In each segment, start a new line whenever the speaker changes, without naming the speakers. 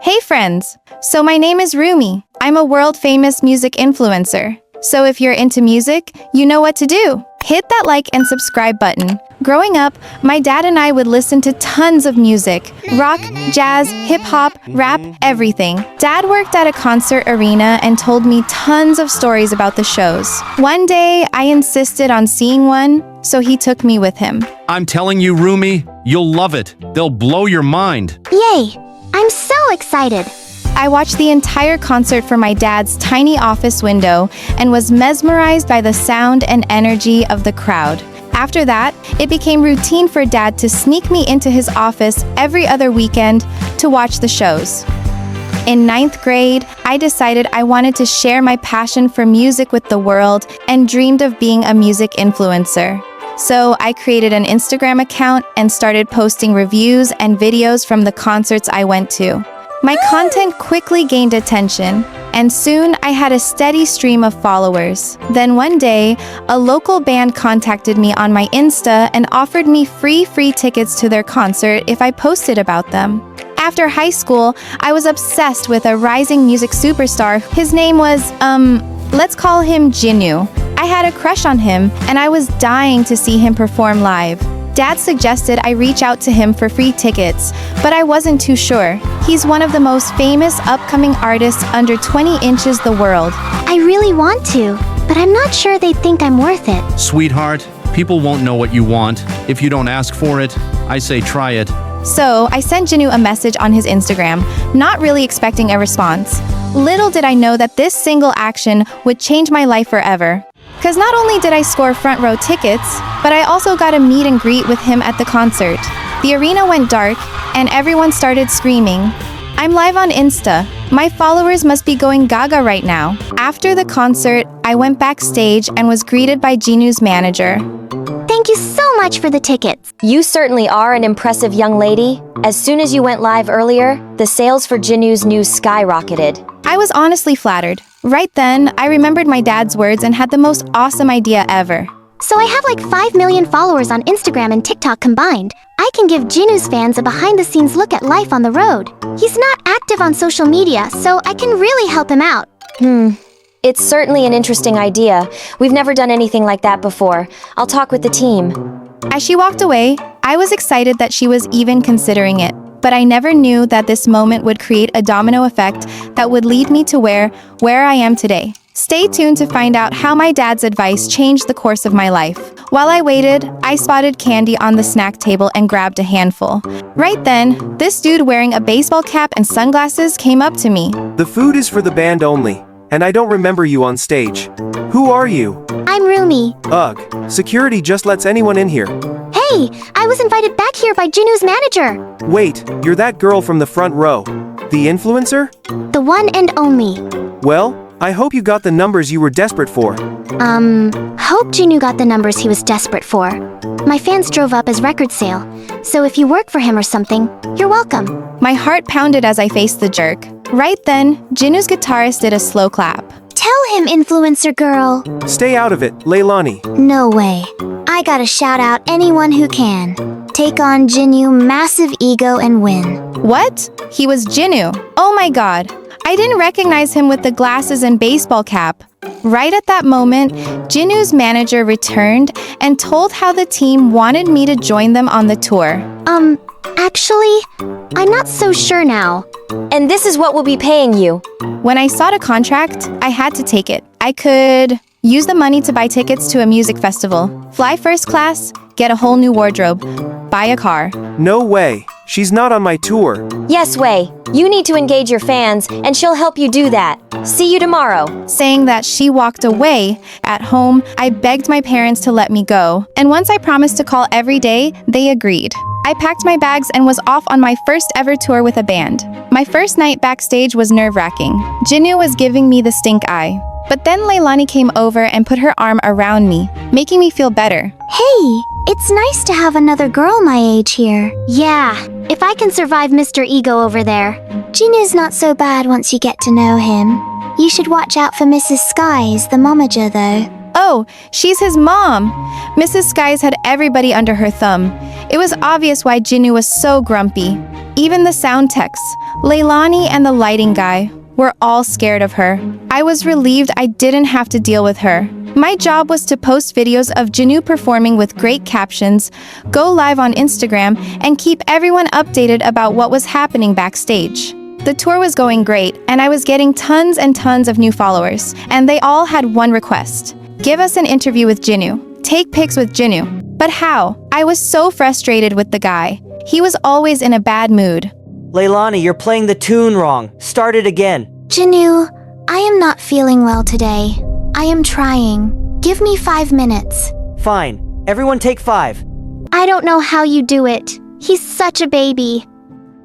Hey friends! So my name is Rumi. I'm a world-famous music influencer. So if you're into music, you know what to do. Hit that like and subscribe button. Growing up, my dad and I would listen to tons of music. Rock, jazz, hip-hop, rap, everything. Dad worked at a concert arena and told me tons of stories about the shows. One day, I insisted on seeing one, so he took me with him.
I'm telling you, Rumi, you'll love it. They'll blow your mind.
Yay! I'm so excited!
I watched the entire concert from my dad's tiny office window and was mesmerized by the sound and energy of the crowd. After that, it became routine for Dad to sneak me into his office every other weekend to watch the shows. In 9th grade, I decided I wanted to share my passion for music with the world and dreamed of being a music influencer. So I created an Instagram account and started posting reviews and videos from the concerts I went to. My content quickly gained attention, and soon I had a steady stream of followers. Then one day, a local band contacted me on my Insta and offered me free tickets to their concert if I posted about them. After high school, I was obsessed with a rising music superstar. His name was, let's call him Jinu. I had a crush on him, and I was dying to see him perform live. Dad suggested I reach out to him for free tickets, but I wasn't too sure. He's one of the most famous upcoming artists under 20 inches the world.
I really want to, but I'm not sure they think I'm worth it.
Sweetheart, people won't know what you want. If you don't ask for it, I say try it.
So I sent Jinu a message on his Instagram, not really expecting a response. Little did I know that this single action would change my life forever. Because not only did I score front row tickets, but I also got a meet and greet with him at the concert. The arena went dark, and everyone started screaming. I'm live on Insta. My followers must be going gaga right now. After the concert, I went backstage and was greeted by Jinu's manager.
Thank you so much for the tickets.
You certainly are an impressive young lady. As soon as you went live earlier, the sales for Jinu's news skyrocketed.
I was honestly flattered. Right then, I remembered my dad's words and had the most awesome idea ever.
So I have like 5 million followers on Instagram and TikTok combined. I can give Jinu's fans a behind-the-scenes look at life on the road. He's not active on social media, so I can really help him out.
It's certainly an interesting idea. We've never done anything like that before. I'll talk with the team.
As she walked away, I was excited that she was even considering it. But I never knew that this moment would create a domino effect that would lead me to where I am today. Stay tuned to find out how my dad's advice changed the course of my life. While I waited, I spotted candy on the snack table and grabbed a handful. Right then, this dude wearing a baseball cap and sunglasses came up to me.
The food is for the band only, and I don't remember you on stage. Who are you?
I'm Rumi.
Ugh, security just lets anyone in here.
Hey, I was invited back here by Jinu's manager.
Wait, you're that girl from the front row. The influencer?
The one and only.
Well, I hope you got the numbers you were desperate for.
Hope Jinu got the numbers he was desperate for. My fans drove up as record sale, so if you work for him or something, you're welcome.
My heart pounded as I faced the jerk. Right then, Jinu's guitarist did a slow clap.
Tell him, influencer girl.
Stay out of it, Leilani.
No way. I gotta shout out anyone who can. Take on Jinu, massive ego, and win.
What? He was Jinu. Oh my god. I didn't recognize him with the glasses and baseball cap. Right at that moment, Jinu's manager returned and told how the team wanted me to join them on the tour.
Actually, I'm not so sure now.
And this is what we'll be paying you.
When I saw the contract, I had to take it. I could use the money to buy tickets to a music festival, fly first class, get a whole new wardrobe, buy a car.
No way. She's not on my tour.
Yes, Wei. You need to engage your fans, and she'll help you do that. See you tomorrow.
Saying that she walked away, at home, I begged my parents to let me go. And once I promised to call every day, they agreed. I packed my bags and was off on my first ever tour with a band. My first night backstage was nerve-wracking. Jinu was giving me the stink eye. But then Leilani came over and put her arm around me, making me feel better.
Hey, it's nice to have another girl my age here. Yeah, if I can survive Mr. Ego over there. Jinu's not so bad once you get to know him. You should watch out for Mrs. Skies, the momager though.
Oh, she's his mom. Mrs. Skies had everybody under her thumb. It was obvious why Jinu was so grumpy. Even the sound techs, Leilani and the lighting guy, were all scared of her. I was relieved I didn't have to deal with her. My job was to post videos of Jinu performing with great captions, go live on Instagram, and keep everyone updated about what was happening backstage. The tour was going great, and I was getting tons and tons of new followers, and they all had one request. Give us an interview with Jinu. Take pics with Jinu. But how? I was so frustrated with the guy. He was always in a bad mood.
Leilani, you're playing the tune wrong. Start it again.
Jinu, I am not feeling well today. I am trying. Give me 5 minutes.
Fine. Everyone take 5.
I don't know how you do it. He's such a baby.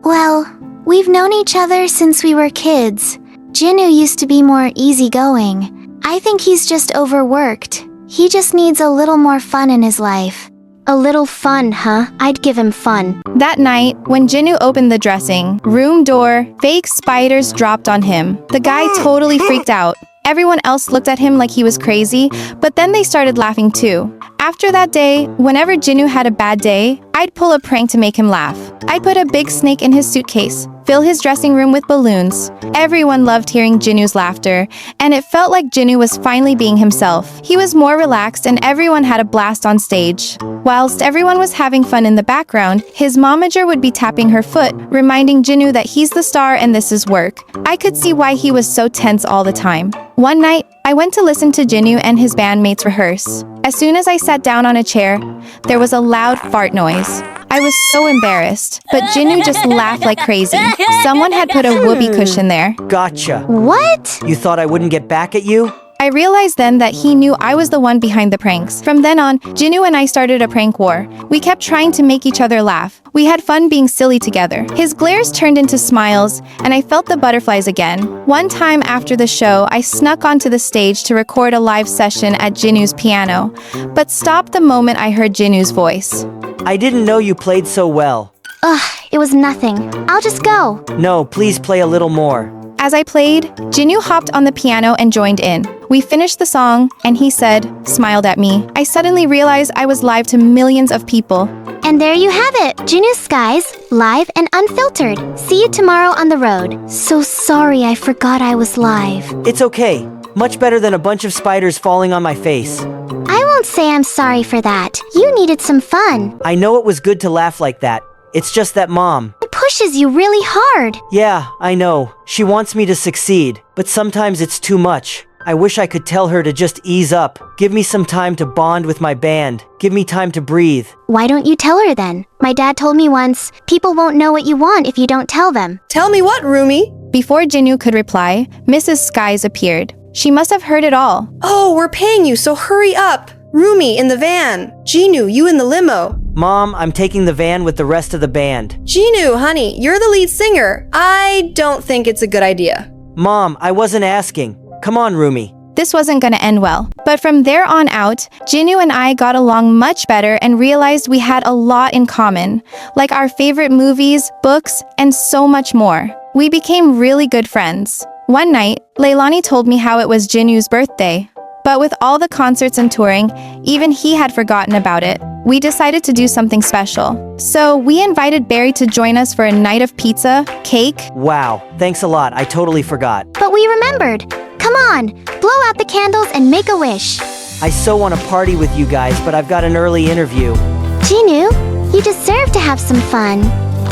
Well, we've known each other since we were kids. Jinu used to be more easygoing. I think he's just overworked. He just needs a little more fun in his life. A little fun, huh? I'd give him fun.
That night, when Jinu opened the dressing room door, fake spiders dropped on him. The guy totally freaked out. Everyone else looked at him like he was crazy, but then they started laughing too. After that day, whenever Jinu had a bad day, I'd pull a prank to make him laugh. I'd put a big snake in his suitcase, fill his dressing room with balloons. Everyone loved hearing Jinu's laughter, and it felt like Jinu was finally being himself. He was more relaxed and everyone had a blast on stage. Whilst everyone was having fun in the background, his momager would be tapping her foot, reminding Jinu that he's the star and this is work. I could see why he was so tense all the time. One night, I went to listen to Jinu and his bandmates rehearse. As soon as I sat down on a chair, there was a loud fart noise. I was so embarrassed, but Jinu just laughed like crazy. Someone had put a whoopee cushion there.
Gotcha.
What?
You thought I wouldn't get back at you?
I realized then that he knew I was the one behind the pranks. From then on, Jinu and I started a prank war. We kept trying to make each other laugh. We had fun being silly together. His glares turned into smiles, and I felt the butterflies again. One time after the show, I snuck onto the stage to record a live session at Jinu's piano, but stopped the moment I heard Jinu's voice.
I didn't know you played so well.
Ugh, it was nothing. I'll just go.
No, please play a little more.
As I played, Jinu hopped on the piano and joined in. We finished the song, and he smiled at me. I suddenly realized I was live to millions of people.
And there you have it, Jinu's Skies, live and unfiltered. See you tomorrow on the road. So sorry I forgot I was live.
It's okay. Much better than a bunch of spiders falling on my face.
I won't say I'm sorry for that. You needed some fun.
I know it was good to laugh like that. It's just that Mom
pushes you really hard.
Yeah, I know. She wants me to succeed, but sometimes it's too much. I wish I could tell her to just ease up. Give me some time to bond with my band. Give me time to breathe.
Why don't you tell her then? My dad told me once, people won't know what you want if you don't tell them.
Tell me what, Rumi?
Before Jinu could reply, Mrs. Skies appeared. She must have heard it all.
Oh, we're paying you, so hurry up. Rumi in the van. Jinu, you in the limo.
Mom, I'm taking the van with the rest of the band.
Jinu, honey, you're the lead singer. I don't think it's a good idea.
Mom, I wasn't asking. Come on, Rumi.
This wasn't gonna end well. But from there on out, Jinu and I got along much better and realized we had a lot in common, like our favorite movies, books, and so much more. We became really good friends. One night, Leilani told me how it was Jinu's birthday. But with all the concerts and touring, even he had forgotten about it. We decided to do something special. So we invited Barry to join us for a night of pizza, cake.
Wow, thanks a lot. I totally forgot.
But we remembered. Come on, blow out the candles and make a wish.
I so want to party with you guys, but I've got an early interview.
Jinu, you deserve to have some fun.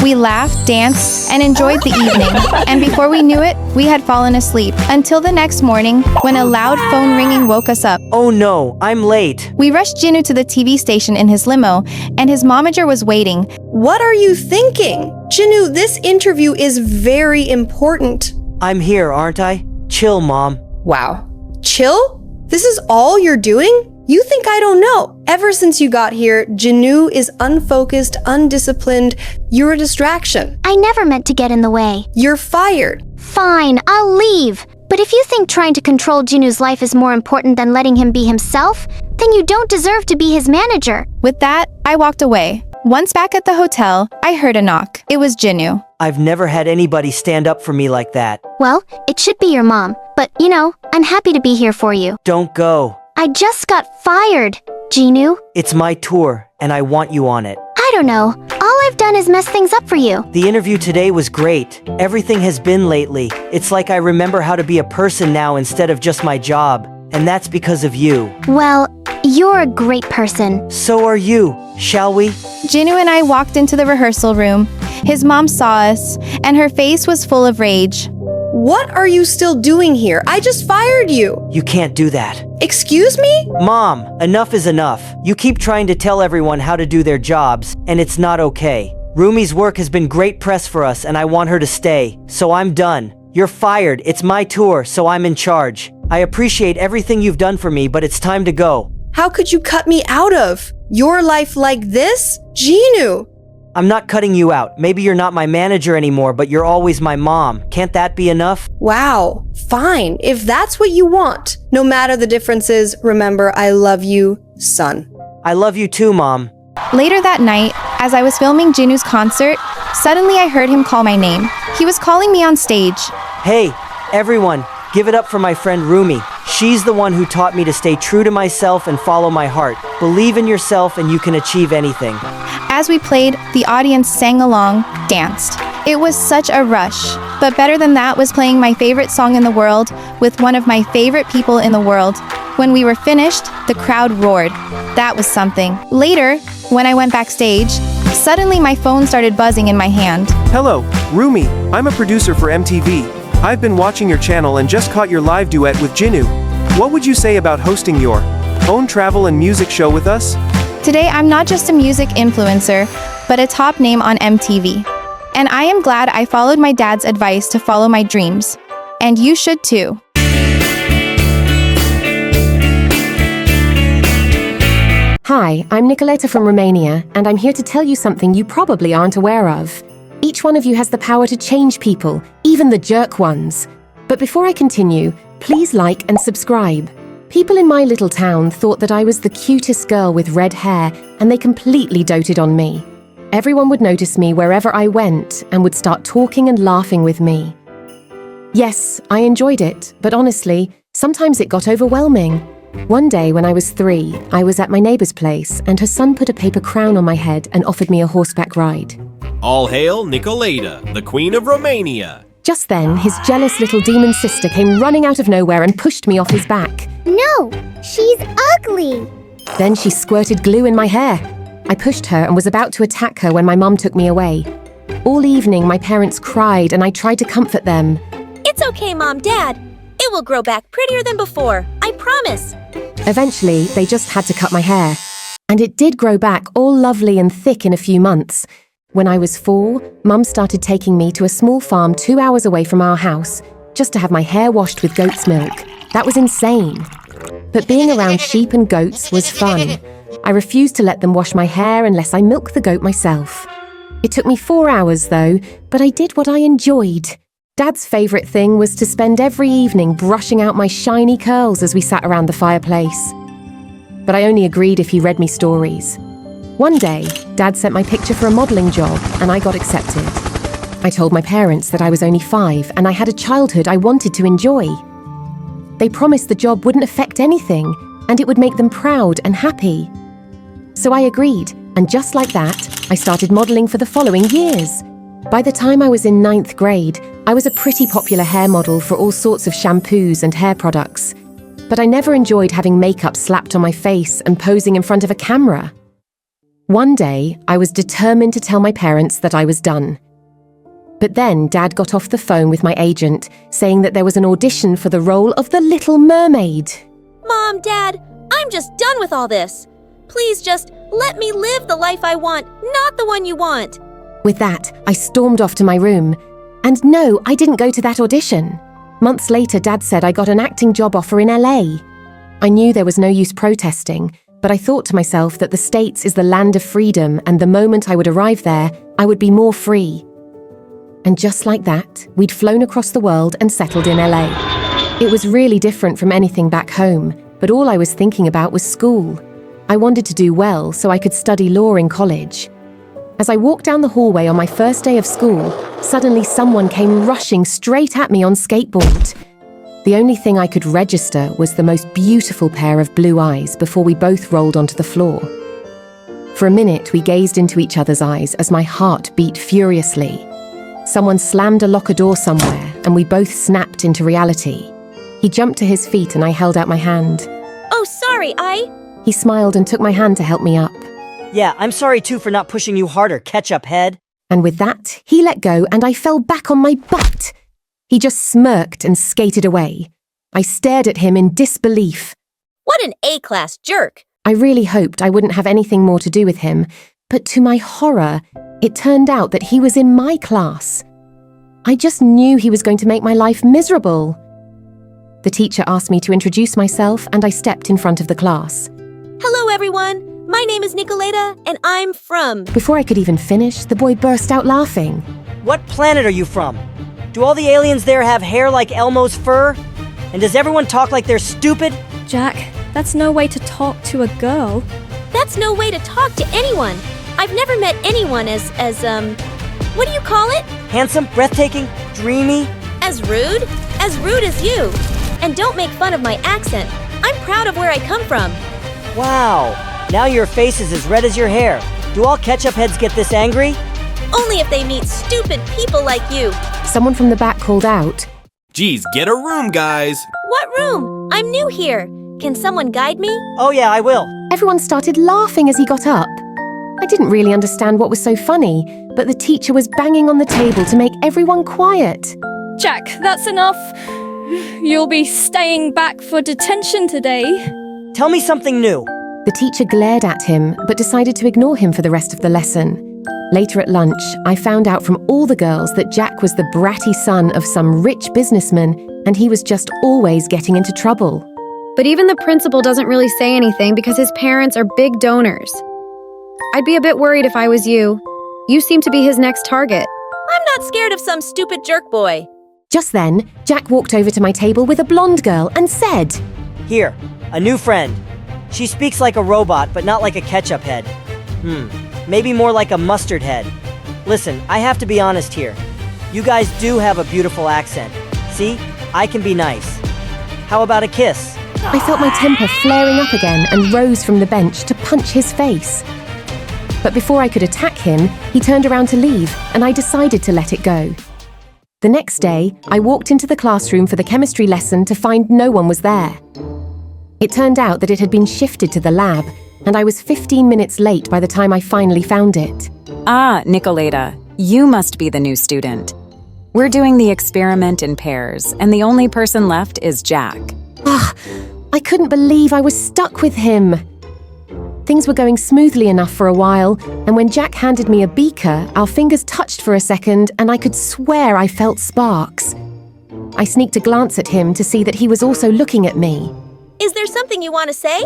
We laughed, danced, and enjoyed the evening. And before we knew it, we had fallen asleep. Until the next morning, when a loud phone ringing woke us up.
Oh no, I'm late.
We rushed Jinu to the TV station in his limo, and his momager was waiting.
What are you thinking? Jinu, this interview is very important.
I'm here, aren't I? Chill, Mom.
Wow. Chill? This is all you're doing? You think I don't know? Ever since you got here, Jinu is unfocused, undisciplined. You're a distraction.
I never meant to get in the way.
You're fired.
Fine, I'll leave. But if you think trying to control Jinu's life is more important than letting him be himself, then you don't deserve to be his manager.
With that, I walked away. Once back at the hotel, I heard a knock. It was Jinu.
I've never had anybody stand up for me like that.
Well, it should be your mom. But, I'm happy to be here for you.
Don't go.
I just got fired, Jinu.
It's my tour, and I want you on it.
I don't know. All I've done is mess things up for you.
The interview today was great. Everything has been lately. It's like I remember how to be a person now instead of just my job. And that's because of you.
Well, you're a great person.
So are you. Shall we?
Jinu and I walked into the rehearsal room. His mom saw us, and her face was full of rage.
What are you still doing here? I just fired you.
You can't do that.
Excuse me?
Mom, enough is enough. You keep trying to tell everyone how to do their jobs, and it's not okay. Rumi's work has been great press for us, and I want her to stay. So I'm done. You're fired. It's my tour, so I'm in charge. I appreciate everything you've done for me, but it's time to go.
How could you cut me out of your life like this? Jinu!
I'm not cutting you out. Maybe you're not my manager anymore, but you're always my mom. Can't that be enough?
Wow, fine. If that's what you want. No matter the differences, remember, I love you, son.
I love you too, Mom.
Later that night, as I was filming Jinu's concert, suddenly I heard him call my name. He was calling me on stage.
Hey, everyone, give it up for my friend Rumi. She's the one who taught me to stay true to myself and follow my heart. Believe in yourself and you can achieve anything.
As we played, the audience sang along, danced. It was such a rush. But better than that was playing my favorite song in the world with one of my favorite people in the world. When we were finished, the crowd roared. That was something. Later, when I went backstage, suddenly my phone started buzzing in my hand.
Hello, Rumi. I'm a producer for MTV. I've been watching your channel and just caught your live duet with Jinu. What would you say about hosting your own travel and music show with us?
Today, I'm not just a music influencer, but a top name on MTV. And I am glad I followed my dad's advice to follow my dreams. And you should too.
Hi, I'm Nicola from Romania, and I'm here to tell you something you probably aren't aware of. Each one of you has the power to change people, even the jerk ones. But before I continue, please like and subscribe. People in my little town thought that I was the cutest girl with red hair, and they completely doted on me. Everyone would notice me wherever I went and would start talking and laughing with me. Yes, I enjoyed it, but honestly, sometimes it got overwhelming. One day when I was 3, I was at my neighbor's place, and her son put a paper crown on my head and offered me a horseback ride.
All hail Nicoleta, the Queen of Romania.
Just then, his jealous little demon sister came running out of nowhere and pushed me off his back.
No, she's ugly.
Then she squirted glue in my hair. I pushed her and was about to attack her when my mum took me away. All evening, my parents cried and I tried to comfort them.
It's okay, Mom, Dad. It will grow back prettier than before. I promise.
Eventually, they just had to cut my hair. And it did grow back all lovely and thick in a few months. When I was 4, Mum started taking me to a small farm 2 hours away from our house, just to have my hair washed with goat's milk. That was insane. But being around sheep and goats was fun. I refused to let them wash my hair unless I milked the goat myself. It took me 4 hours though, but I did what I enjoyed. Dad's favourite thing was to spend every evening brushing out my shiny curls as we sat around the fireplace. But I only agreed if he read me stories. One day, Dad sent my picture for a modelling job and I got accepted. I told my parents that I was only 5 and I had a childhood I wanted to enjoy. They promised the job wouldn't affect anything and it would make them proud and happy. So I agreed, and just like that, I started modelling for the following years. By the time I was in 9th grade, I was a pretty popular hair model for all sorts of shampoos and hair products. But I never enjoyed having makeup slapped on my face and posing in front of a camera. One day, I was determined to tell my parents that I was done. But then Dad got off the phone with my agent, saying that there was an audition for the role of the Little Mermaid.
Mom, Dad, I'm just done with all this. Please just let me live the life I want, not the one you want.
With that, I stormed off to my room. And no, I didn't go to that audition. Months later, Dad said I got an acting job offer in LA. I knew there was no use protesting, but I thought to myself that the States is the land of freedom, and the moment I would arrive there, I would be more free. And just like that, we'd flown across the world and settled in LA. It was really different from anything back home, but all I was thinking about was school. I wanted to do well so I could study law in college. As I walked down the hallway on my first day of school, suddenly someone came rushing straight at me on skateboard. The only thing I could register was the most beautiful pair of blue eyes before we both rolled onto the floor. For a minute, we gazed into each other's eyes as my heart beat furiously. Someone slammed a locker door somewhere, and we both snapped into reality. He jumped to his feet and I held out my hand.
Oh, sorry,
He smiled and took my hand to help me up.
Yeah, I'm sorry too for not pushing you harder, ketchup head.
And with that, he let go and I fell back on my butt. He just smirked and skated away. I stared at him in disbelief.
What an A-class jerk!
I really hoped I wouldn't have anything more to do with him, but to my horror, it turned out that he was in my class. I just knew he was going to make my life miserable. The teacher asked me to introduce myself and I stepped in front of the class.
Hello, everyone. My name is Nicola, and I'm from...
Before I could even finish, the boy burst out laughing.
What planet are you from? Do all the aliens there have hair like Elmo's fur? And does everyone talk like they're stupid?
Jack, that's no way to talk to a girl.
That's no way to talk to anyone. I've never met anyone as what do you call it?
Handsome, breathtaking, dreamy?
As rude? As rude as you. And don't make fun of my accent. I'm proud of where I come from.
Wow. Now your face is as red as your hair. Do all ketchup heads get this angry?
Only if they meet stupid people like you.
Someone from the back called out.
Geez, get a room, guys.
What room? I'm new here. Can someone guide me?
Oh yeah, I will.
Everyone started laughing as he got up. I didn't really understand what was so funny, but the teacher was banging on the table to make everyone quiet.
Jack, that's enough. You'll be staying back for detention today.
Tell me something new.
The teacher glared at him, but decided to ignore him for the rest of the lesson. Later at lunch, I found out from all the girls that Jack was the bratty son of some rich businessman, and he was just always getting into trouble.
But even the principal doesn't really say anything because his parents are big donors. I'd be a bit worried if I was you. You seem to be his next target.
I'm not scared of some stupid jerk boy.
Just then, Jack walked over to my table with a blonde girl and said,
Here, a new friend. She speaks like a robot, but not like a ketchup head. Maybe more like a mustard head. Listen, I have to be honest here. You guys do have a beautiful accent. See? I can be nice. How about a kiss?
I felt my temper flaring up again and rose from the bench to punch his face. But before I could attack him, he turned around to leave, and I decided to let it go. The next day, I walked into the classroom for the chemistry lesson to find no one was there. It turned out that it had been shifted to the lab, and I was 15 minutes late by the time I finally found it.
Ah, Nicoleta, you must be the new student. We're doing the experiment in pairs, and the only person left is Jack.
I couldn't believe I was stuck with him. Things were going smoothly enough for a while, and when Jack handed me a beaker, our fingers touched for a second, and I could swear I felt sparks. I sneaked a glance at him to see that he was also looking at me.
Is there something you want to say?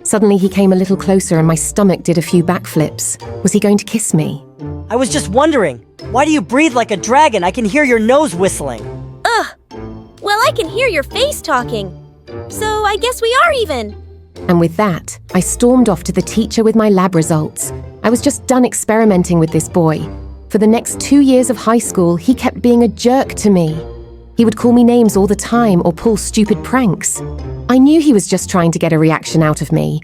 Suddenly he came a little closer and my stomach did a few backflips. Was he going to kiss me?
I was just wondering, why do you breathe like a dragon? I can hear your nose whistling.
Ugh. Well, I can hear your face talking. So I guess we are even.
And with that, I stormed off to the teacher with my lab results. I was just done experimenting with this boy. For the next 2 years of high school, he kept being a jerk to me. He would call me names all the time or pull stupid pranks. I knew he was just trying to get a reaction out of me.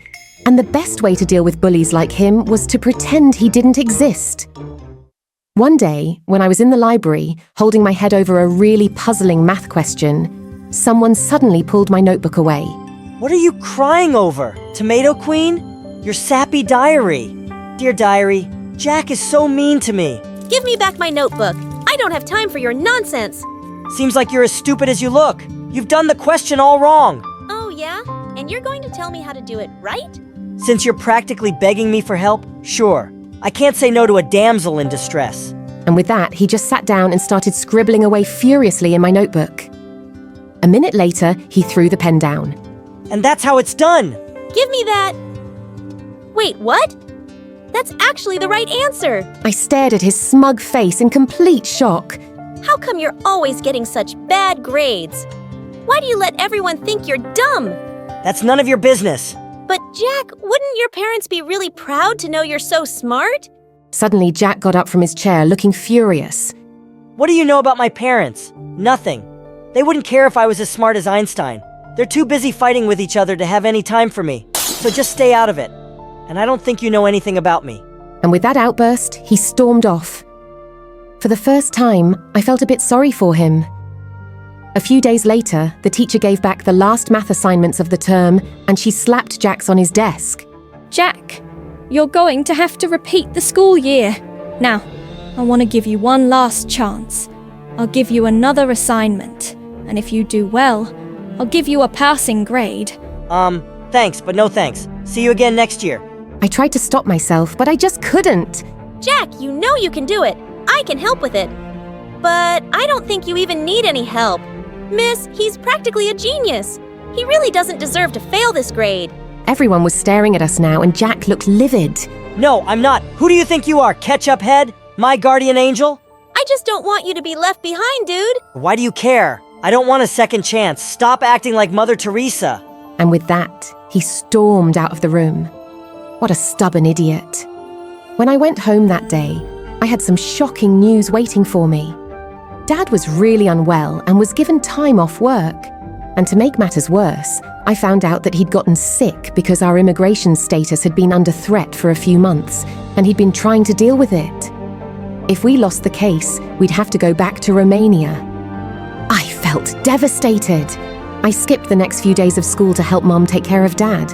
And the best way to deal with bullies like him was to pretend he didn't exist. One day, when I was in the library, holding my head over a really puzzling math question, someone suddenly pulled my notebook away.
What are you crying over? Tomato Queen? Your sappy diary. Dear diary, Jack is so mean to me.
Give me back my notebook. I don't have time for your nonsense.
Seems like you're as stupid as you look. You've done the question all wrong.
Oh, yeah? And you're going to tell me how to do it right?
Since you're practically begging me for help, sure. I can't say no to a damsel in distress.
And with that, he just sat down and started scribbling away furiously in my notebook. A minute later, he threw the pen down.
And that's how it's done.
Give me that. Wait, what? That's actually the right answer.
I stared at his smug face in complete shock.
How come you're always getting such bad grades? Why do you let everyone think you're dumb?
That's none of your business.
But Jack, wouldn't your parents be really proud to know you're so smart?
Suddenly, Jack got up from his chair, looking furious.
What do you know about my parents? Nothing. They wouldn't care if I was as smart as Einstein. They're too busy fighting with each other to have any time for me. So just stay out of it. and I don't think you know anything about me.
And with that outburst, he stormed off. For the first time, I felt a bit sorry for him. A few days later, the teacher gave back the last math assignments of the term, and she slapped Jax on his desk.
Jack, you're going to have to repeat the school year. Now, I want to give you one last chance. I'll give you another assignment, and if you do well, I'll give you a passing grade.
Thanks, but no thanks. See you again next year.
I tried to stop myself, but I just couldn't.
Jack, you know you can do it. I can help with it. But I don't think you even need any help. Miss, he's practically a genius. He really doesn't deserve to fail this grade.
Everyone was staring at us now, and Jack looked livid.
No, I'm not. Who do you think you are, ketchup head? My guardian angel?
I just don't want you to be left behind, dude.
Why do you care? I don't want a second chance. Stop acting like Mother Teresa.
And with that, he stormed out of the room. What a stubborn idiot. When I went home that day, I had some shocking news waiting for me. Dad was really unwell and was given time off work. And to make matters worse, I found out that he'd gotten sick because our immigration status had been under threat for a few months, and he'd been trying to deal with it. If we lost the case, we'd have to go back to Romania. I felt devastated. I skipped the next few days of school to help Mom take care of Dad.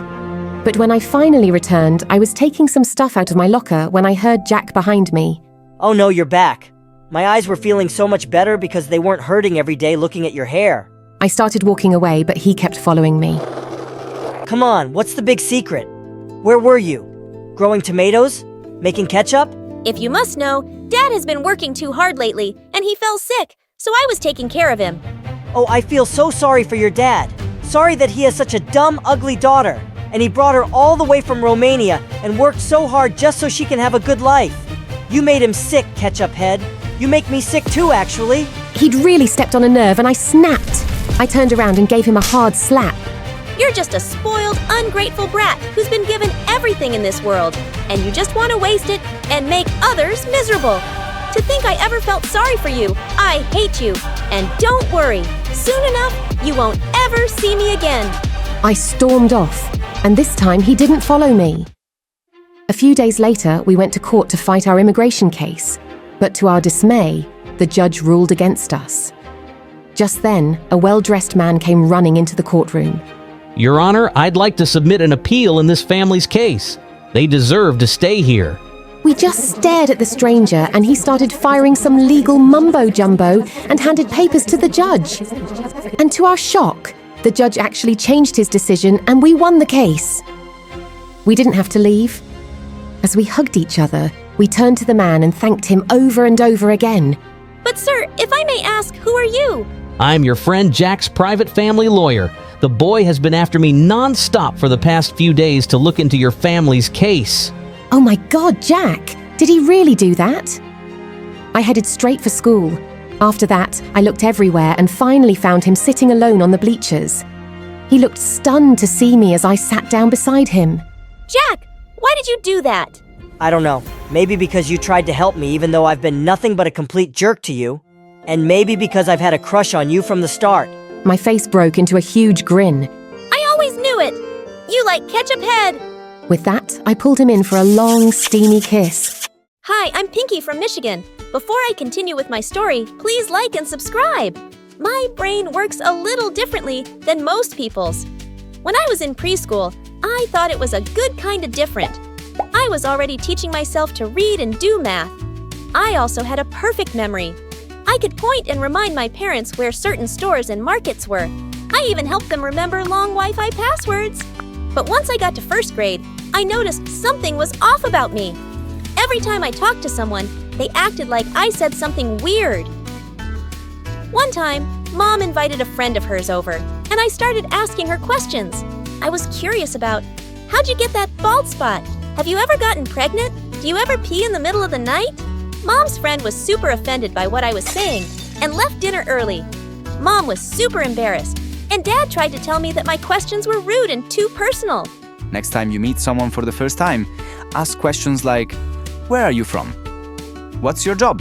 But when I finally returned, I was taking some stuff out of my locker when I heard Jack behind me.
Oh no, you're back. My eyes were feeling so much better because they weren't hurting every day looking at your hair.
I started walking away, but he kept following me.
Come on, what's the big secret? Where were you? Growing tomatoes? Making ketchup?
If you must know, Dad has been working too hard lately, and he fell sick, so I was taking care of him.
Oh, I feel so sorry for your dad. Sorry that he has such a dumb, ugly daughter, and he brought her all the way from Romania and worked so hard just so she can have a good life. You made him sick, ketchup head. You make me sick too, actually.
He'd really stepped on a nerve, and I snapped. I turned around and gave him a hard slap.
You're just a spoiled, ungrateful brat who's been given everything in this world, and you just want to waste it and make others miserable. To think I ever felt sorry for you, I hate you. And don't worry, soon enough, you won't ever see me again.
I stormed off, and this time he didn't follow me. A few days later, we went to court to fight our immigration case, but to our dismay, the judge ruled against us. Just then, a well-dressed man came running into the courtroom.
Your Honor, I'd like to submit an appeal in this family's case. They deserve to stay here.
We just stared at the stranger, and he started firing some legal mumbo-jumbo and handed papers to the judge. And to our shock, the judge actually changed his decision, and we won the case. We didn't have to leave. As we hugged each other, we turned to the man and thanked him over and over again.
But sir, if I may ask, who are you?
I'm your friend Jack's private family lawyer. The boy has been after me non-stop for the past few days to look into your family's case.
Oh my God, Jack! Did he really do that? I headed straight for school. After that, I looked everywhere and finally found him sitting alone on the bleachers. He looked stunned to see me as I sat down beside him.
Jack, why did you do that?
I don't know. Maybe because you tried to help me even though I've been nothing but a complete jerk to you. And maybe because I've had a crush on you from the start.
My face broke into a huge grin.
I always knew it! You like ketchup head!
With that, I pulled him in for a long, steamy kiss.
Hi, I'm Pinky from Michigan. Before I continue with my story, please like and subscribe. My brain works a little differently than most people's. When I was in preschool, I thought it was a good kind of different. I was already teaching myself to read and do math. I also had a perfect memory. I could point and remind my parents where certain stores and markets were. I even helped them remember long Wi-Fi passwords. But once I got to first grade, I noticed something was off about me. Every time I talked to someone, they acted like I said something weird. One time, Mom invited a friend of hers over, and I started asking her questions. I was curious about, how'd you get that bald spot? Have you ever gotten pregnant? Do you ever pee in the middle of the night? Mom's friend was super offended by what I was saying and left dinner early. Mom was super embarrassed, and Dad tried to tell me that my questions were rude and too personal.
Next time you meet someone for the first time, ask questions like, where are you from? What's your job?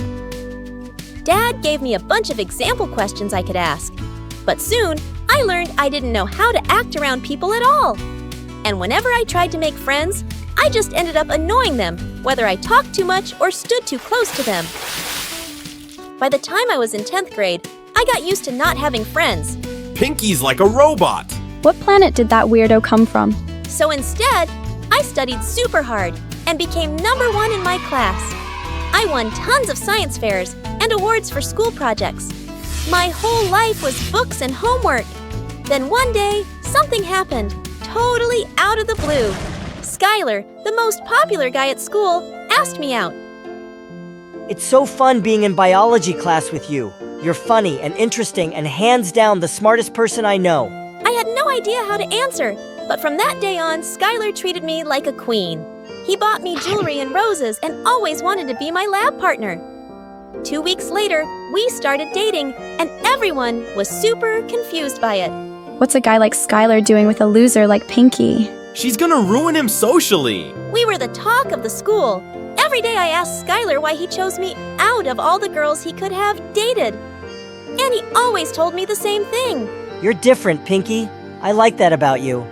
Dad gave me a bunch of example questions I could ask. But soon, I learned I didn't know how to act around people at all. And whenever I tried to make friends, I just ended up annoying them, whether I talked too much or stood too close to them. By the time I was in 10th grade, I got used to not having friends.
Pinky's like a robot.
What planet did that weirdo come from?
So instead, I studied super hard and became #1 in my class. I won tons of science fairs and awards for school projects. My whole life was books and homework. Then one day, something happened, totally out of the blue. Skylar, the most popular guy at school, asked me out.
It's so fun being in biology class with you. You're funny and interesting and hands down the smartest person I know.
I had no idea how to answer, but from that day on, Skylar treated me like a queen. He bought me jewelry and roses and always wanted to be my lab partner. 2 weeks later, we started dating, and everyone was super confused by it.
What's a guy like Skylar doing with a loser like Pinky?
She's gonna ruin him socially.
We were the talk of the school. Every day I asked Skylar why he chose me out of all the girls he could have dated. And he always told me the same thing.
You're different, Pinky. I like that about you.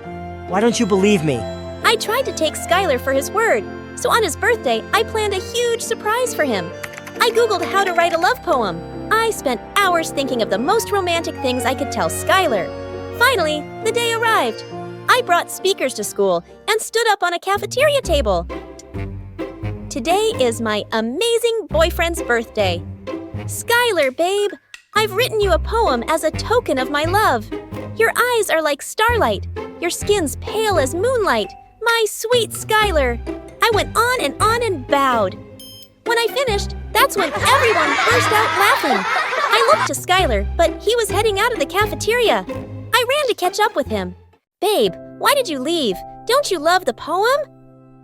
Why don't you believe me?
I tried to take Skylar for his word, so on his birthday, I planned a huge surprise for him. I Googled how to write a love poem. I spent hours thinking of the most romantic things I could tell Skylar. Finally, the day arrived. I brought speakers to school and stood up on a cafeteria table. Today is my amazing boyfriend's birthday. Skylar, babe, I've written you a poem as a token of my love. Your eyes are like starlight. Your skin's pale as moonlight. My sweet Skylar. I went on and bowed. When I finished, that's when everyone burst out laughing. I looked to Skylar, but he was heading out of the cafeteria. I ran to catch up with him. Babe, why did you leave? Don't you love the poem?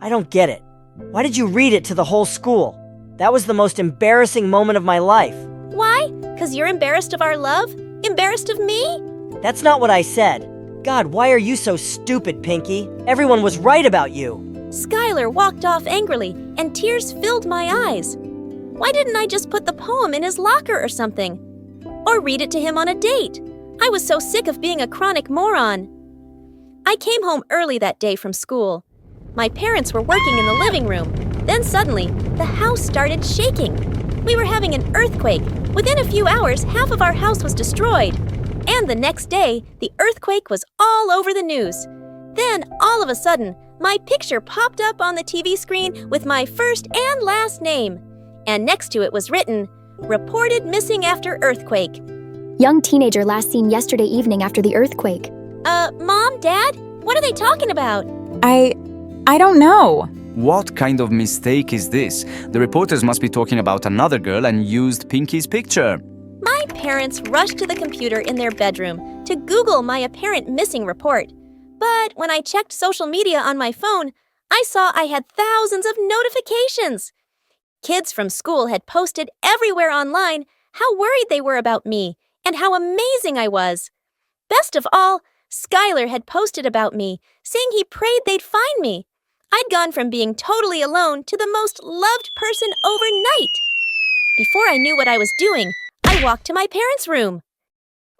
I don't get it. Why did you read it to the whole school? That was the most embarrassing moment of my life.
Why? 'Cause you're embarrassed of our love? Embarrassed of me?
That's not what I said. God, why are you so stupid, Pinky? Everyone was right about you.
Skylar walked off angrily, and tears filled my eyes. Why didn't I just put the poem in his locker or something? Or read it to him on a date? I was so sick of being a chronic moron. I came home early that day from school. My parents were working in the living room. Then suddenly, the house started shaking. We were having an earthquake. Within a few hours, half of our house was destroyed. And the next day, the earthquake was all over the news. Then, all of a sudden, my picture popped up on the TV screen with my first and last name. And next to it was written, "Reported missing after earthquake."
Young teenager last seen yesterday evening after the earthquake.
Mom, Dad, what are they talking about?
I don't know.
What kind of mistake is this? The reporters must be talking about another girl and used Pinky's picture.
My parents rushed to the computer in their bedroom to Google my apparent missing report. But when I checked social media on my phone, I saw I had thousands of notifications. Kids from school had posted everywhere online how worried they were about me and how amazing I was. Best of all, Skylar had posted about me, saying he prayed they'd find me. I'd gone from being totally alone to the most loved person overnight. Before I knew what I was doing, I walked to my parents' room.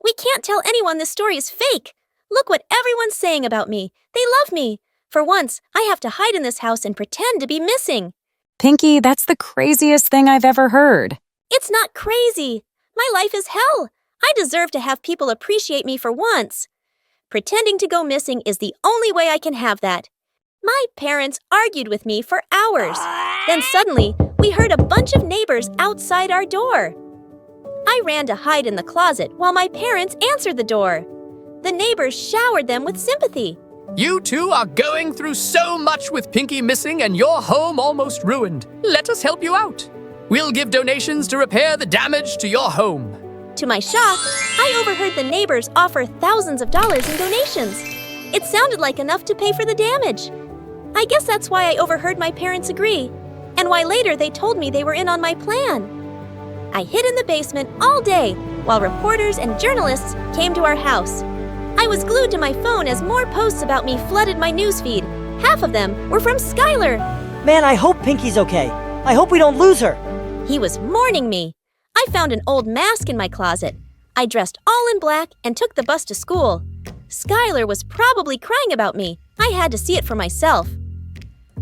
We can't tell anyone this story is fake. Look what everyone's saying about me. They love me. For once, I have to hide in this house and pretend to be missing.
Pinky, that's the craziest thing I've ever heard.
It's not crazy. My life is hell. I deserve to have people appreciate me for once. Pretending to go missing is the only way I can have that. My parents argued with me for hours. Then suddenly, we heard a bunch of neighbors outside our door. I ran to hide in the closet while my parents answered the door. The neighbors showered them with sympathy.
You two are going through so much with Pinky missing and your home almost ruined. Let us help you out. We'll give donations to repair the damage to your home.
To my shock, I overheard the neighbors offer thousands of dollars in donations. It sounded like enough to pay for the damage. I guess that's why I overheard my parents agree, and why later they told me they were in on my plan. I hid in the basement all day while reporters and journalists came to our house. I was glued to my phone as more posts about me flooded my newsfeed. Half of them were from Skylar.
Man, I hope Pinky's okay. I hope we don't lose her.
He was mourning me. I found an old mask in my closet. I dressed all in black and took the bus to school. Skylar was probably crying about me. I had to see it for myself.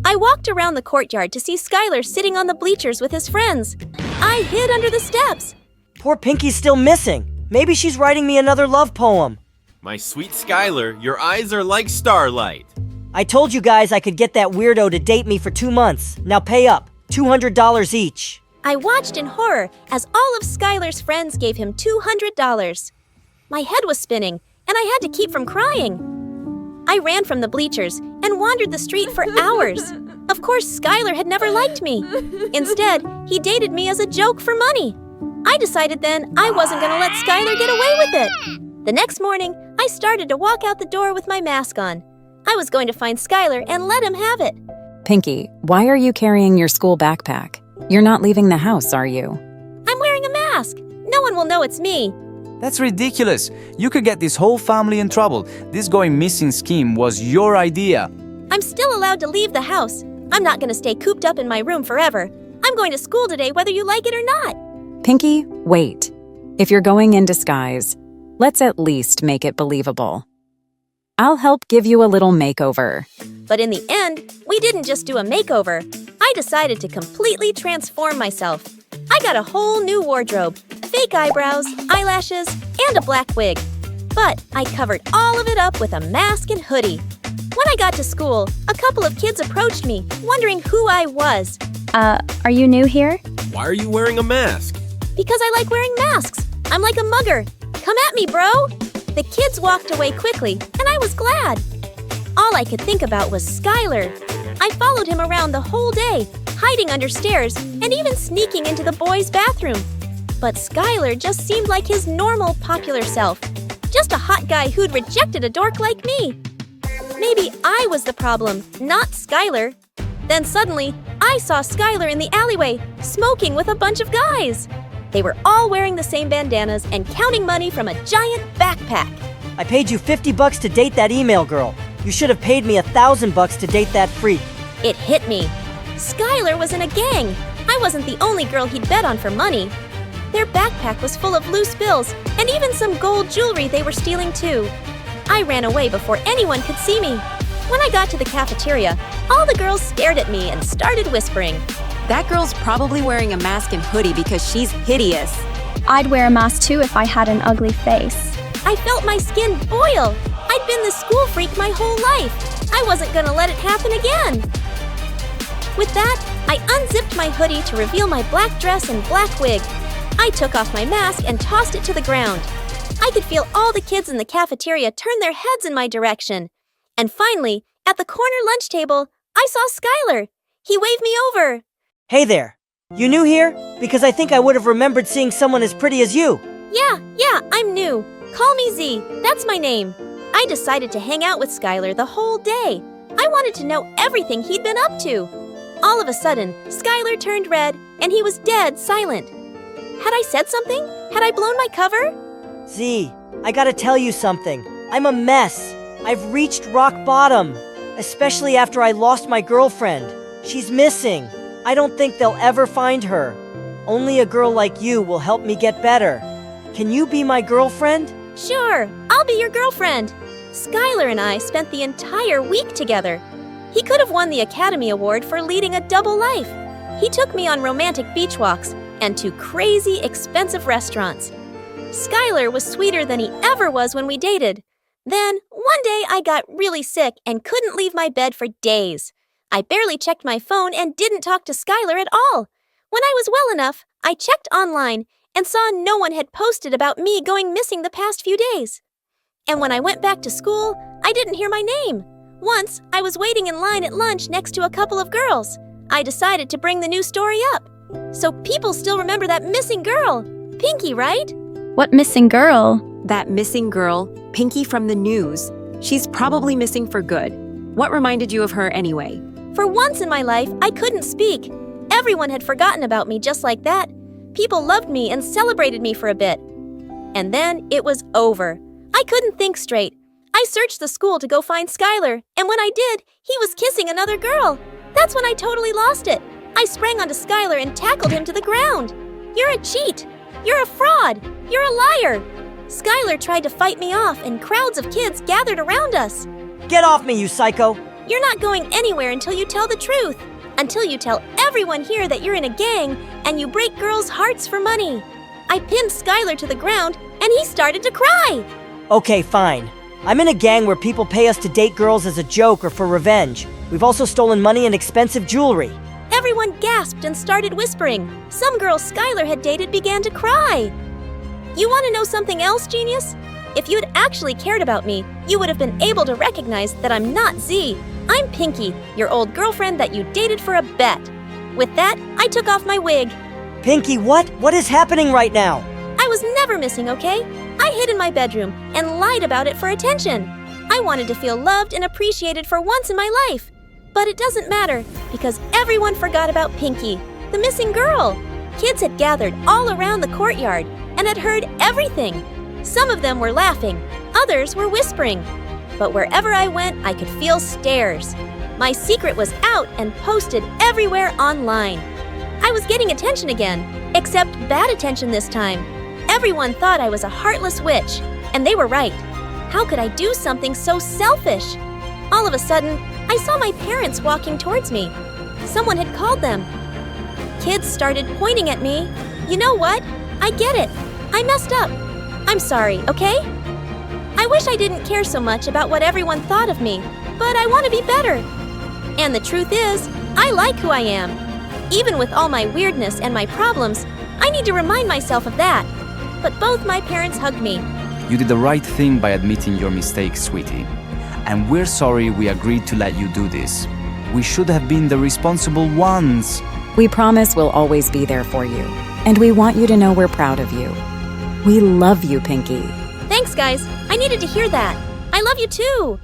I walked around the courtyard to see Skylar sitting on the bleachers with his friends. I hid under the steps.
Poor Pinky's still missing. Maybe she's writing me another love poem.
My sweet Skylar, your eyes are like starlight.
I told you guys I could get that weirdo to date me for 2 months. Now pay up. $200 each.
I watched in horror as all of Skylar's friends gave him $200. My head was spinning, and I had to keep from crying. I ran from the bleachers and wandered the street for hours. Of course, Skylar had never liked me. Instead, he dated me as a joke for money. I decided then I wasn't going to let Skylar get away with it. The next morning, I started to walk out the door with my mask on. I was going to find Skylar and let him have it.
Pinky, why are you carrying your school backpack? You're not leaving the house, are you?
I'm wearing a mask. No one will know it's me.
That's ridiculous. You could get this whole family in trouble. This going missing scheme was your idea.
I'm still allowed to leave the house. I'm not going to stay cooped up in my room forever. I'm going to school today whether you like it or not.
Pinky, wait. If you're going in disguise, let's at least make it believable. I'll help give you a little makeover.
But in the end, we didn't just do a makeover. I decided to completely transform myself. I got a whole new wardrobe, fake eyebrows, eyelashes, and a black wig. But I covered all of it up with a mask and hoodie. When I got to school, a couple of kids approached me, wondering who I was.
Are you new here?
Why are you wearing a mask?
Because I like wearing masks. I'm like a mugger. Come at me, bro! The kids walked away quickly, and I was glad. All I could think about was Skylar. I followed him around the whole day, hiding under stairs and even sneaking into the boys' bathroom. But Skylar just seemed like his normal, popular self. Just a hot guy who'd rejected a dork like me. Maybe I was the problem, not Skylar. Then suddenly, I saw Skylar in the alleyway, smoking with a bunch of guys. They were all wearing the same bandanas and counting money from a giant backpack.
I paid you $50 to date that email girl. You should have paid me $1,000 to date that freak.
It hit me. Skylar was in a gang. I wasn't the only girl he'd bet on for money. Their backpack was full of loose bills and even some gold jewelry they were stealing too. I ran away before anyone could see me. When I got to the cafeteria, all the girls stared at me and started whispering.
That girl's probably wearing a mask and hoodie because she's hideous.
I'd wear a mask too if I had an ugly face.
I felt my skin boil. I'd been the school freak my whole life. I wasn't gonna let it happen again. With that, I unzipped my hoodie to reveal my black dress and black wig. I took off my mask and tossed it to the ground. I could feel all the kids in the cafeteria turn their heads in my direction. And finally, at the corner lunch table, I saw Skylar. He waved me over.
Hey there. You new here? Because I think I would have remembered seeing someone as pretty as you.
Yeah, I'm new. Call me Z. That's my name. I decided to hang out with Skylar the whole day. I wanted to know everything he'd been up to. All of a sudden, Skylar turned red, and he was dead silent. Had I said something? Had I blown my cover?
Z, I gotta tell you something. I'm a mess. I've reached rock bottom. Especially after I lost my girlfriend. She's missing. I don't think they'll ever find her. Only a girl like you will help me get better. Can you be my girlfriend?
Sure, I'll be your girlfriend. Skylar and I spent the entire week together. He could have won the Academy Award for leading a double life. He took me on romantic beach walks and to crazy, expensive restaurants. Skylar was sweeter than he ever was when we dated. Then, one day I got really sick and couldn't leave my bed for days. I barely checked my phone and didn't talk to Skylar at all. When I was well enough, I checked online and saw no one had posted about me going missing the past few days. And when I went back to school, I didn't hear my name. Once, I was waiting in line at lunch next to a couple of girls. I decided to bring the new story up. So people still remember that missing girl. Pinky, right?
What missing girl?
That missing girl, Pinky from the news. She's probably missing for good. What reminded you of her anyway?
For once in my life, I couldn't speak. Everyone had forgotten about me just like that. People loved me and celebrated me for a bit. And then it was over. I couldn't think straight. I searched the school to go find Skylar, and when I did, he was kissing another girl. That's when I totally lost it. I sprang onto Skylar and tackled him to the ground. You're a cheat. You're a fraud. You're a liar. Skylar tried to fight me off, and crowds of kids gathered around us.
Get off me, you psycho!
You're not going anywhere until you tell the truth. Until you tell everyone here that you're in a gang and you break girls' hearts for money. I pinned Skylar to the ground and he started to cry.
Okay, fine. I'm in a gang where people pay us to date girls as a joke or for revenge. We've also stolen money and expensive jewelry.
Everyone gasped and started whispering. Some girl Skylar had dated began to cry. You want to know something else, genius? If you had actually cared about me, you would have been able to recognize that I'm not Z. I'm Pinky, your old girlfriend that you dated for a bet. With that, I took off my wig.
Pinky, what? What is happening right now?
I was never missing, okay? I hid in my bedroom and lied about it for attention. I wanted to feel loved and appreciated for once in my life. But it doesn't matter, because everyone forgot about Pinky, the missing girl. Kids had gathered all around the courtyard and had heard everything. Some of them were laughing, others were whispering. But wherever I went, I could feel stares. My secret was out and posted everywhere online. I was getting attention again, except bad attention this time. Everyone thought I was a heartless witch, and they were right. How could I do something so selfish? All of a sudden, I saw my parents walking towards me. Someone had called them. Kids started pointing at me. You know what? I get it. I messed up. I'm sorry, okay? I wish I didn't care so much about what everyone thought of me, but I want to be better. And the truth is, I like who I am. Even with all my weirdness and my problems, I need to remind myself of that. But both my parents hugged me.
You did the right thing by admitting your mistake, sweetie. And we're sorry we agreed to let you do this. We should have been the responsible ones.
We promise we'll always be there for you. And we want you to know we're proud of you. We love you, Pinky.
Thanks, guys. I needed to hear that. I love you too.